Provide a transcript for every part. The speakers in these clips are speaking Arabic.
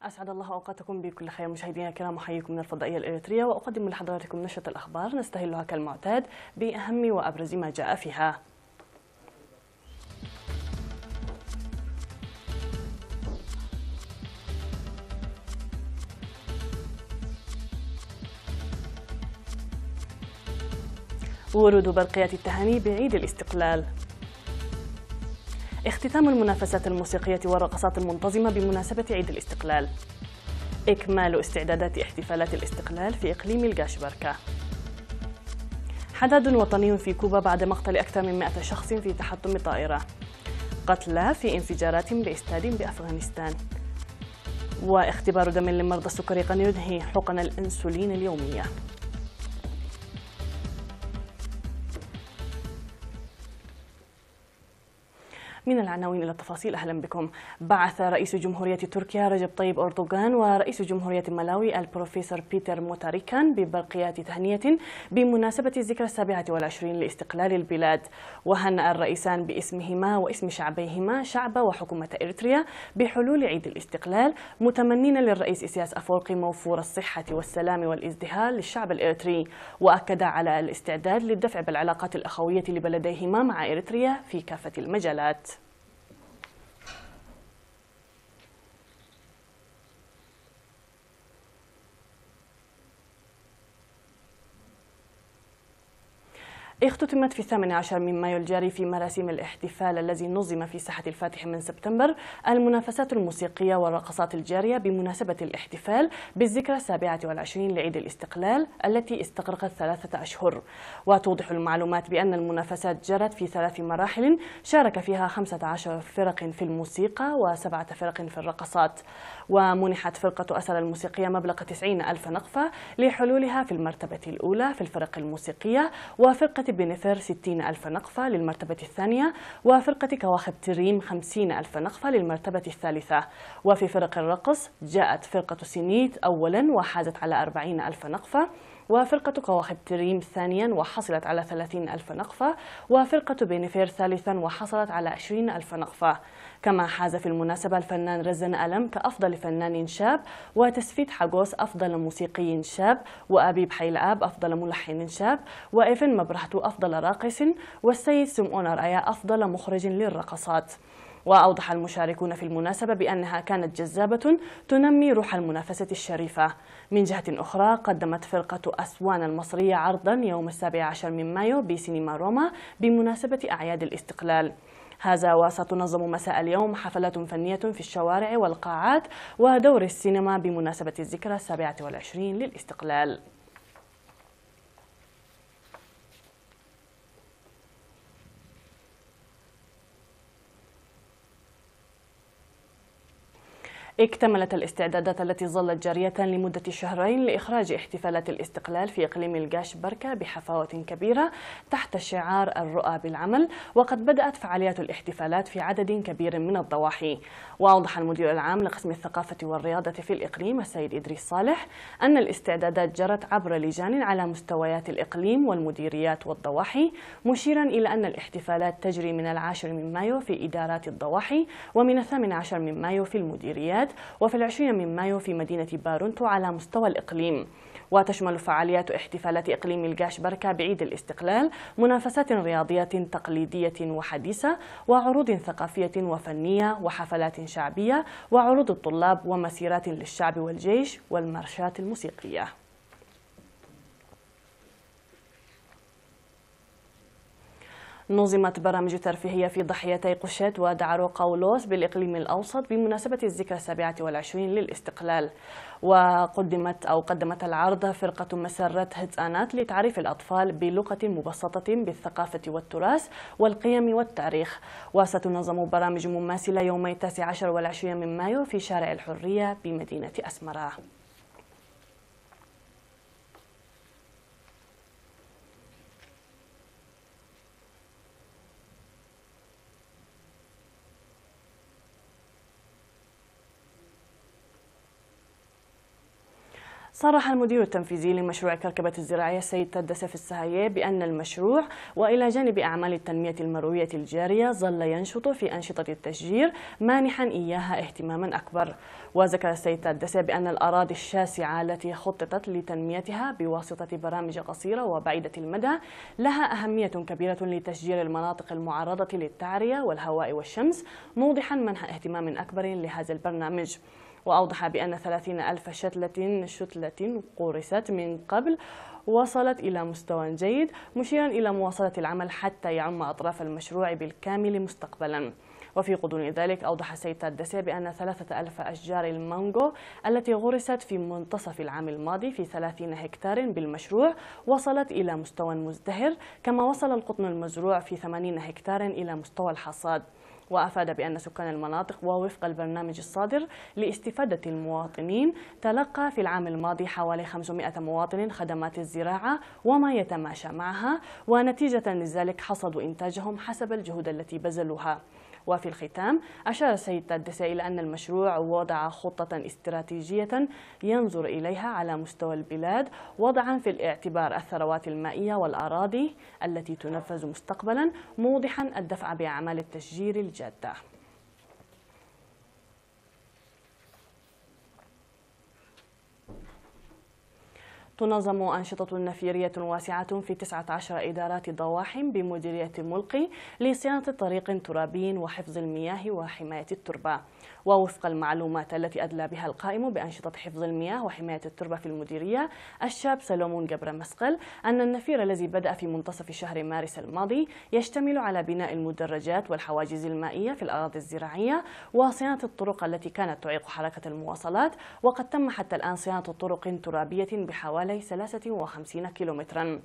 أسعد الله أوقاتكم بكل خير مشاهدينا الكرام، أحييكم من الفضائية الإريترية وأقدم لحضراتكم نشرة الأخبار نستهلها كالمعتاد بأهم وأبرز ما جاء فيها. ورود برقيات التهاني بعيد الاستقلال. اختتام المنافسات الموسيقية والرقصات المنتظمة بمناسبة عيد الاستقلال. إكمال استعدادات احتفالات الاستقلال في إقليم القاشبركة. حداد وطني في كوبا بعد مقتل أكثر من 100 شخص في تحطم طائرة. قتلى في انفجارات باستاد بأفغانستان. واختبار دم لمرضى السكري قد ينهي حقن الأنسولين اليومية. من العناوين إلى التفاصيل، أهلا بكم. بعث رئيس جمهورية تركيا رجب طيب أردوغان ورئيس جمهورية ملاوي البروفيسور بيتر موتاريكان ببرقيات تهنئة بمناسبة الذكرى 27 لاستقلال البلاد. وهنأ الرئيسان باسمهما واسم شعبيهما شعب وحكومة إريتريا بحلول عيد الاستقلال، متمنين للرئيس إسياس أفورقي موفور الصحة والسلام والازدهار للشعب الإريتري، وأكد على الاستعداد للدفع بالعلاقات الأخوية لبلديهما مع إريتريا في كافة المجالات. اختتمت في 18 من مايو الجاري في مراسم الاحتفال الذي نظم في ساحة الفاتح من سبتمبر المنافسات الموسيقية والرقصات الجارية بمناسبة الاحتفال بالذكرى 27 لعيد الاستقلال التي استغرقت 3 أشهر. وتوضح المعلومات بأن المنافسات جرت في 3 مراحل شارك فيها 15 فرق في الموسيقى و7 فرق في الرقصات. ومنحت فرقة أسر الموسيقية مبلغ 90,000 نقفة لحلولها في المرتبة الأولى في الفرق الموسيقية، وفرقة بنفر 60,000 نقفة للمرتبة الثانية، وفرقة كواخب تريم 50,000 نقفة للمرتبة الثالثة. وفي فرق الرقص جاءت فرقة سينيت أولا وحازت على 40,000 نقفة، وفرقة كواخب تريم ثانيا وحصلت على 30,000 نقفة، وفرقة بنفير ثالثا وحصلت على 20,000 نقفة. كما حاز في المناسبة الفنان رزن ألم كأفضل فنان شاب، وتسفيت حاجوس أفضل موسيقي شاب، وأبيب حيلآب أفضل ملحن شاب، وإيفن مبرهتو أفضل راقص، والسيد سمعون رأيا أفضل مخرج للرقصات. وأوضح المشاركون في المناسبة بأنها كانت جذابة تنمي روح المنافسة الشريفة. من جهة أخرى قدمت فرقة أسوان المصرية عرضا يوم 17 من مايو بسينما روما بمناسبة أعياد الاستقلال. هذا وستنظم مساء اليوم حفلات فنية في الشوارع والقاعات ودور السينما بمناسبة الذكرى 27 للاستقلال. اكتملت الاستعدادات التي ظلت جارية لمدة شهرين لإخراج احتفالات الاستقلال في إقليم القاشبركة بحفاوة كبيرة تحت شعار الرؤى بالعمل، وقد بدأت فعاليات الاحتفالات في عدد كبير من الضواحي. وأوضح المدير العام لقسم الثقافة والرياضة في الإقليم السيد إدريس صالح أن الاستعدادات جرت عبر لجان على مستويات الإقليم والمديريات والضواحي، مشيرا إلى أن الاحتفالات تجري من 10 من مايو في إدارات الضواحي، ومن 18 من مايو في المديريات، وفي 20 من مايو في مدينة بارونتو على مستوى الإقليم. وتشمل فعاليات احتفالات إقليم القاشبركة بعيد الاستقلال منافسات رياضية تقليدية وحديثة، وعروض ثقافية وفنية، وحفلات شعبية، وعروض الطلاب، ومسيرات للشعب والجيش، والمارشات الموسيقية. نظمت برامج ترفيهية في ضاحيتي قشات ودعرو قولوس بالإقليم الأوسط بمناسبة الذكرى 27 للاستقلال. قدمت العرض فرقة مسرة هتانات لتعريف الأطفال بلغة مبسطة بالثقافة والتراث والقيم والتاريخ. وستنظم برامج مماثلة يومي 19 و20 من مايو في شارع الحرية بمدينة أسمرة. صرح المدير التنفيذي لمشروع كركبة الزراعية السيد تدس السهاية بأن المشروع وإلى جانب أعمال التنمية المروية الجارية ظل ينشط في أنشطة التشجير مانحا إياها اهتماما أكبر. وذكر السيد تدس بأن الأراضي الشاسعة التي خططت لتنميتها بواسطة برامج قصيرة وبعيدة المدى لها أهمية كبيرة لتشجير المناطق المعرضة للتعرية والهواء والشمس، موضحا منح اهتمام أكبر لهذا البرنامج. وأوضح بأن 30,000 شتلة قورست من قبل وصلت إلى مستوى جيد، مشيرا إلى مواصلة العمل حتى يعم أطراف المشروع بالكامل مستقبلا. وفي غضون ذلك أوضح السيد تادسي بأن 3,000 أشجار المانجو التي غرست في منتصف العام الماضي في 30 هكتار بالمشروع وصلت إلى مستوى مزدهر، كما وصل القطن المزروع في 80 هكتار إلى مستوى الحصاد. وأفاد بأن سكان المناطق ووفق البرنامج الصادر لاستفادة المواطنين تلقى في العام الماضي حوالي 500 مواطن خدمات الزراعة وما يتماشى معها، ونتيجة لذلك حصدوا إنتاجهم حسب الجهود التي بذلوها. وفي الختام أشار السيد تادسي إلى أن المشروع وضع خطة استراتيجية ينظر إليها على مستوى البلاد، وضعا في الاعتبار الثروات المائية والأراضي التي تنفذ مستقبلا، موضحا الدفع بأعمال التشجير الجادة. تنظم أنشطة نفيرية واسعة في 19 إدارات ضواحم بمديرية ملقي لصيانة طريق ترابي وحفظ المياه وحماية التربة. ووفق المعلومات التي أدلى بها القائم بأنشطة حفظ المياه وحماية التربة في المديرية الشاب سلومون جبر مسقل، أن النفير الذي بدأ في منتصف شهر مارس الماضي يشتمل على بناء المدرجات والحواجز المائية في الأراضي الزراعية وصيانة الطرق التي كانت تعيق حركة المواصلات، وقد تم حتى الآن صيانة طرق ترابية بحوالي 53 كيلومترا.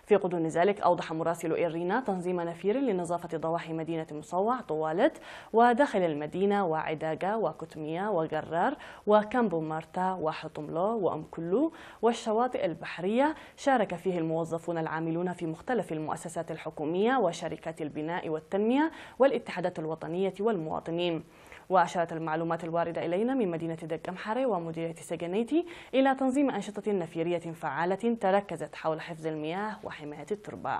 في غضون ذلك أوضح مراسل إيرينا تنظيم نفير لنظافة ضواحي مدينة مصوع طوالت وداخل المدينة وعداقة وكتمية وقرار وكامبو مارتا وحطملو وأمكلو والشواطئ البحرية. شارك فيه الموظفون العاملون في مختلف المؤسسات الحكومية وشركات البناء والتنمية والاتحادات الوطنية والمواطنين. وأشارت المعلومات الواردة إلينا من مدينة دق أمحري ومديرية سجنيتي إلى تنظيم أنشطة نفيرية فعالة تركزت حول حفظ المياه وحماية التربة.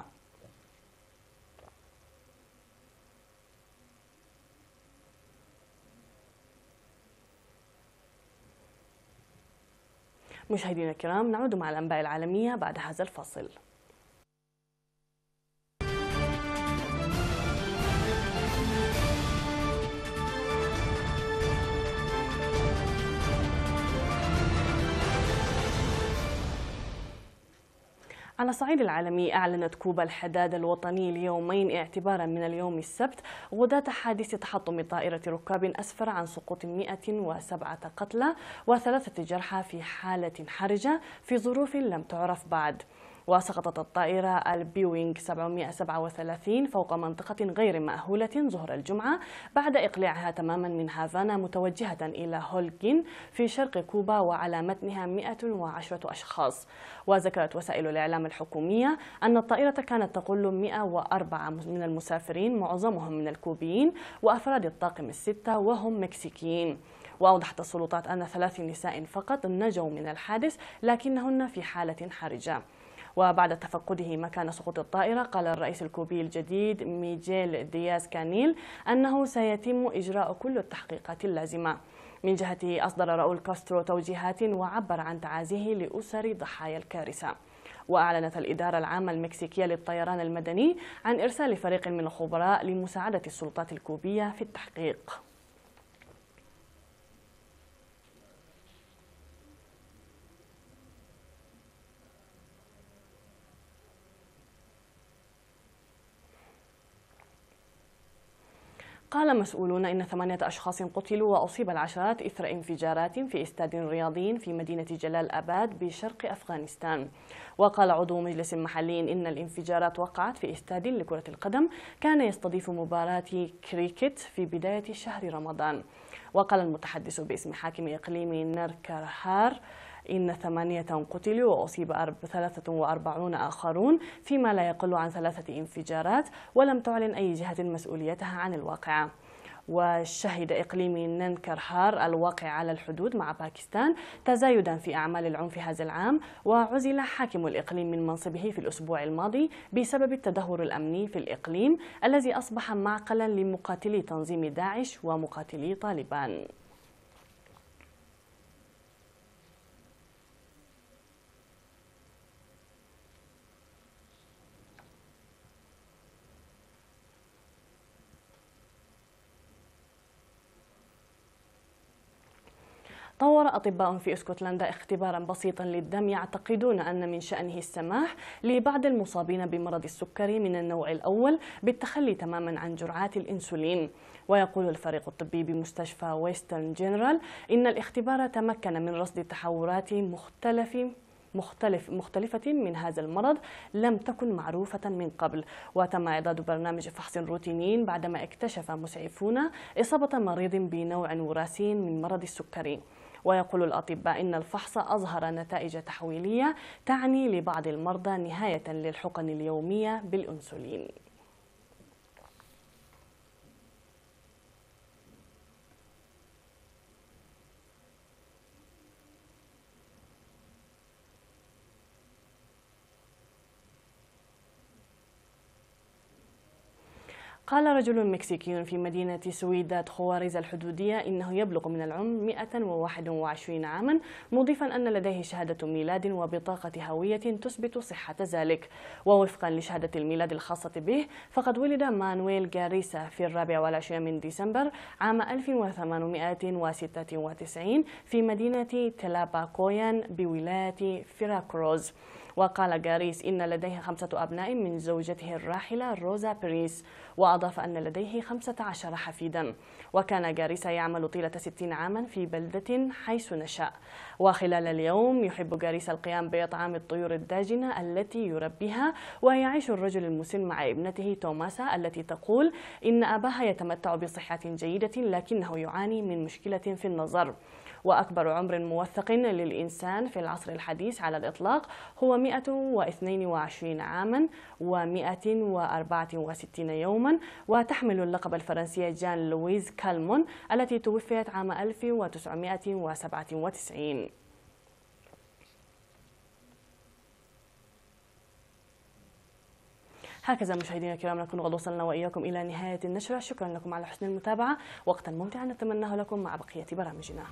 مشاهدينا الكرام، نعود مع الأنباء العالمية بعد هذا الفاصل. على الصعيد العالمي، أعلنت كوبا الحداد الوطني ليومين اعتبارا من اليوم السبت غداة حادث تحطم طائرة ركاب أسفر عن سقوط 107 قتلى و3 جرحى في حالة حرجة في ظروف لم تعرف بعد. وسقطت الطائرة البيوينغ 737 فوق منطقة غير مأهولة ظهر الجمعة بعد إقلاعها تماما من هافانا متوجهة إلى هولغين في شرق كوبا، وعلى متنها 110 أشخاص. وذكرت وسائل الإعلام الحكومية أن الطائرة كانت تقل 104 من المسافرين معظمهم من الكوبيين وأفراد الطاقم الستة وهم مكسيكيين. وأوضحت السلطات أن 3 نساء فقط نجوا من الحادث لكنهن في حالة حرجة. وبعد تفقده مكان سقوط الطائرة قال الرئيس الكوبي الجديد ميغيل دياز كانيل أنه سيتم إجراء كل التحقيقات اللازمة. من جهته أصدر راؤول كاسترو توجيهات وعبر عن تعازيه لأسر ضحايا الكارثة. وأعلنت الإدارة العامة المكسيكية للطيران المدني عن إرسال فريق من الخبراء لمساعدة السلطات الكوبية في التحقيق. قال مسؤولون إن 8 أشخاص قتلوا وأصيب العشرات إثر انفجارات في استاد رياضي في مدينة جلال آباد بشرق أفغانستان. وقال عضو مجلس محلي إن الانفجارات وقعت في استاد لكرة القدم كان يستضيف مباراة كريكت في بداية شهر رمضان. وقال المتحدث باسم حاكم إقليم نركرهار إن 8 قتلوا وأصيب 43 آخرون، فيما لا يقل عن 3 انفجارات، ولم تعلن أي جهة مسؤوليتها عن الواقعة. وشهد إقليم ننكرهار الواقع على الحدود مع باكستان تزايدا في أعمال العنف هذا العام، وعزل حاكم الإقليم من منصبه في الأسبوع الماضي بسبب التدهور الأمني في الإقليم الذي أصبح معقلا لمقاتلي تنظيم داعش ومقاتلي طالبان. طور أطباء في اسكتلندا اختبارا بسيطا للدم يعتقدون أن من شأنه السماح لبعض المصابين بمرض السكري من النوع الأول بالتخلي تماما عن جرعات الإنسولين. ويقول الفريق الطبي بمستشفى ويسترن جنرال إن الاختبار تمكن من رصد تحورات مختلفة من هذا المرض لم تكن معروفة من قبل، وتم إعداد برنامج فحص روتيني بعدما اكتشف مسعفون إصابة مريض بنوع وراثي من مرض السكري. ويقول الأطباء إن الفحص أظهر نتائج تحويلية تعني لبعض المرضى نهاية للحقن اليومية بالأنسولين. قال رجل مكسيكي في مدينة سويداد خوارز الحدودية إنه يبلغ من العمر 121 عاما، مضيفا أن لديه شهادة ميلاد وبطاقة هوية تثبت صحة ذلك. ووفقا لشهادة الميلاد الخاصة به، فقد ولد مانويل غاريسا في 24 من ديسمبر عام 1896 في مدينة تلاباكويان بولاية فيراكروز. وقال غاريس إن لديه 5 أبناء من زوجته الراحلة روزا بريس، وأضاف أن لديه 15 حفيدا. وكان غاريسا يعمل طيلة 60 عاما في بلدة حيث نشأ. وخلال اليوم يحب غاريسا القيام بإطعام الطيور الداجنة التي يربيها. ويعيش الرجل المسن مع ابنته توماسا التي تقول إن أباها يتمتع بصحة جيدة لكنه يعاني من مشكلة في النظر. وأكبر عمر موثق للإنسان في العصر الحديث على الإطلاق هو 122 عاما و164 يوما. وتحمل اللقب الفرنسية جان لويز كالمون التي توفيت عام 1997. هكذا مشاهدينا الكرام نكون قد وصلنا وإياكم إلى نهاية النشرة. شكرا لكم على حسن المتابعة، وقتا ممتعا نتمناه لكم مع بقية برامجنا.